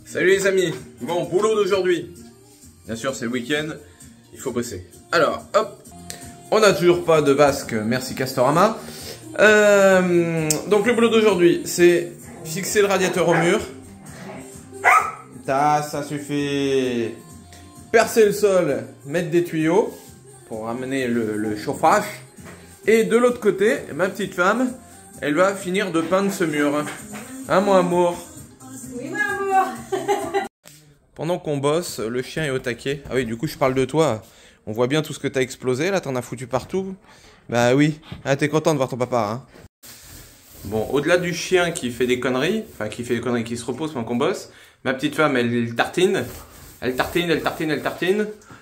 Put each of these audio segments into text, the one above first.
Salut les amis, bon boulot d'aujourd'hui. Bien sûr c'est le week-end, il faut bosser. Alors hop, on n'a toujours pas de vasque, merci Castorama. Donc le boulot d'aujourd'hui c'est fixer le radiateur au mur. Ça suffit. Percer le sol, mettre des tuyaux pour ramener le chauffage. Et de l'autre côté, ma petite femme, elle va finir de peindre ce mur. Hein mon amour? Oui mon amour. Pendant qu'on bosse, le chien est au taquet. Ah oui, du coup je parle de toi. On voit bien tout ce que t'as explosé, là t'en as foutu partout. Bah oui, ah, t'es content de voir ton papa, hein. Bon, au-delà du chien qui fait des conneries, enfin qui fait des conneries, qui se repose pendant qu'on bosse, ma petite femme elle tartine. Elle tartine.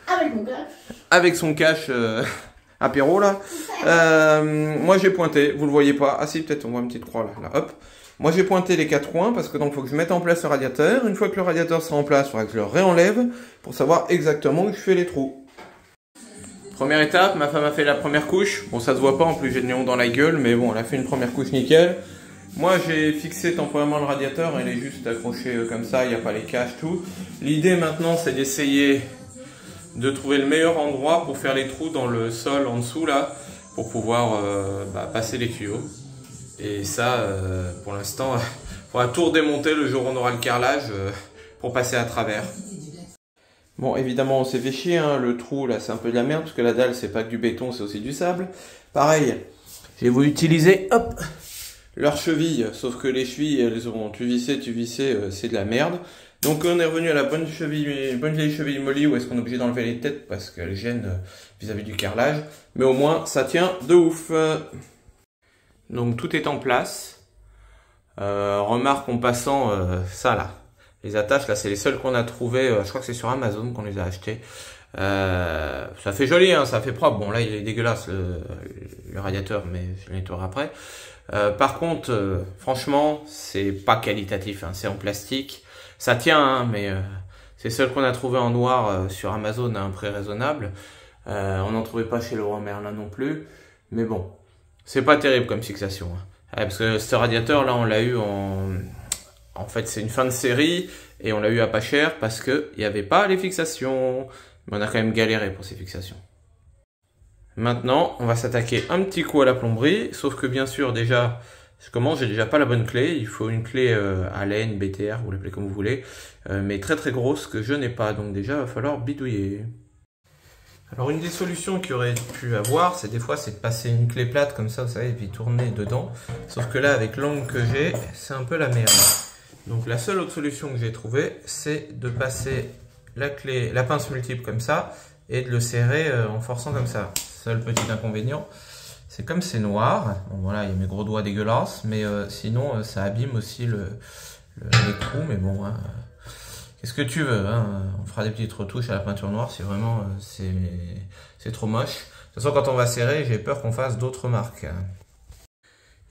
Avec mon cache. Avec son cache apéro là. Moi j'ai pointé, vous le voyez pas. Ah si, peut-être on voit une petite croix là, hop. Moi j'ai pointé les 4 coins parce que donc il faut que je mette en place le radiateur. Une fois que le radiateur sera en place, il faudra que je le réenlève pour savoir exactement où je fais les trous. Première étape, ma femme a fait la première couche. Bon ça se voit pas, en plus j'ai le néon dans la gueule, mais bon elle a fait une première couche nickel. Moi j'ai fixé temporairement le radiateur, il est juste accroché comme ça, il n'y a pas les caches, tout. L'idée maintenant c'est d'essayer de trouver le meilleur endroit pour faire les trous dans le sol en dessous là, pour pouvoir passer les tuyaux. Et ça, pour l'instant, il faudra tout redémonter le jour où on aura le carrelage pour passer à travers. Bon, évidemment, on s'est fait chier, hein. Le trou là, c'est un peu de la merde, parce que la dalle, c'est pas que du béton, c'est aussi du sable. Pareil, j'ai voulu utiliser, hop, leurs chevilles, sauf que les chevilles, elles ont tu vissé, c'est de la merde. Donc on est revenu à la bonne vieille cheville molly, où est-ce qu'on est obligé d'enlever les têtes, parce qu'elles gênent vis-à-vis du carrelage. Mais au moins, ça tient de ouf. Donc tout est en place. Remarque en passant ça là. Les attaches là, c'est les seules qu'on a trouvées. Je crois que c'est sur Amazon qu'on les a achetées. Ça fait joli, hein, ça fait propre. Bon là il est dégueulasse le radiateur, mais je le nettoierai après. Par contre, franchement, c'est pas qualitatif, hein, c'est en plastique. Ça tient, hein, mais c'est celle qu'on a trouvé en noir sur Amazon à un prix raisonnable. On n'en trouvait pas chez Leroy Merlin non plus. Mais bon, c'est pas terrible comme fixation, hein. Parce que ce radiateur là, on l'a eu en fait, c'est une fin de série et on l'a eu à pas cher parce que il n'y avait pas les fixations. Mais on a quand même galéré pour ces fixations. Maintenant, on va s'attaquer un petit coup à la plomberie, sauf que bien sûr, déjà, j'ai déjà pas la bonne clé. Il faut une clé Allen, BTR, vous l'appelez comme vous voulez, mais très très grosse que je n'ai pas. Donc déjà, il va falloir bidouiller. Alors une des solutions qu'il aurait pu avoir, c'est des fois, c'est de passer une clé plate comme ça, vous savez, et puis tourner dedans. Sauf que là, avec l'angle que j'ai, c'est un peu la merde. Donc la seule autre solution que j'ai trouvée, c'est de passer la pince multiple comme ça, et de le serrer en forçant comme ça. Seul petit inconvénient, c'est comme c'est noir. Bon voilà, il y a mes gros doigts dégueulasses, mais sinon ça abîme aussi les trous. Mais bon, hein, qu'est-ce que tu veux, hein, on fera des petites retouches à la peinture noire si vraiment c'est trop moche. De toute façon, quand on va serrer, j'ai peur qu'on fasse d'autres marques.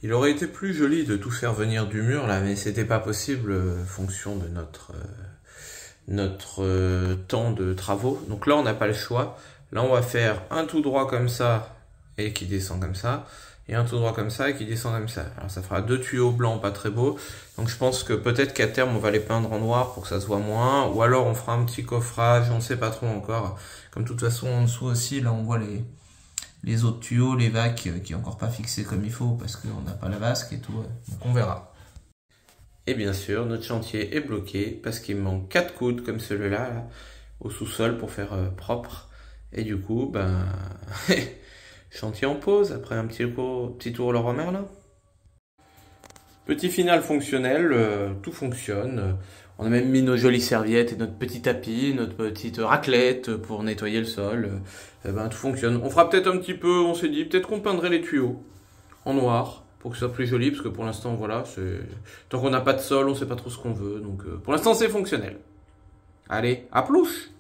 Il aurait été plus joli de tout faire venir du mur là, mais c'était pas possible fonction de notre temps de travaux. Donc là, on n'a pas le choix. Là, on va faire un tout droit comme ça et qui descend comme ça. Et un tout droit comme ça et qui descend comme ça. Alors ça fera 2 tuyaux blancs pas très beaux. Donc je pense que peut-être qu'à terme, on va les peindre en noir pour que ça se voit moins. Ou alors on fera un petit coffrage, on ne sait pas trop encore. Comme de toute façon, en dessous aussi, là on voit les autres tuyaux, les vacs qui sont encore pas fixés comme il faut parce qu'on n'a pas la vasque et tout. Donc on verra. Et bien sûr, notre chantier est bloqué parce qu'il me manque 4 coudes comme celui-là là, au sous-sol pour faire propre. Et du coup, chantier en pause après un petit tour Leroy Merlin. Petit final fonctionnel, tout fonctionne. On a même mis nos jolies serviettes et notre petit tapis, notre petite raclette pour nettoyer le sol. Tout fonctionne. On fera peut-être un petit peu, on s'est dit, peut-être qu'on peindrait les tuyaux en noir pour que ce soit plus joli, parce que pour l'instant, voilà, tant qu'on n'a pas de sol, on sait pas trop ce qu'on veut. Donc pour l'instant, c'est fonctionnel. Allez, à plus!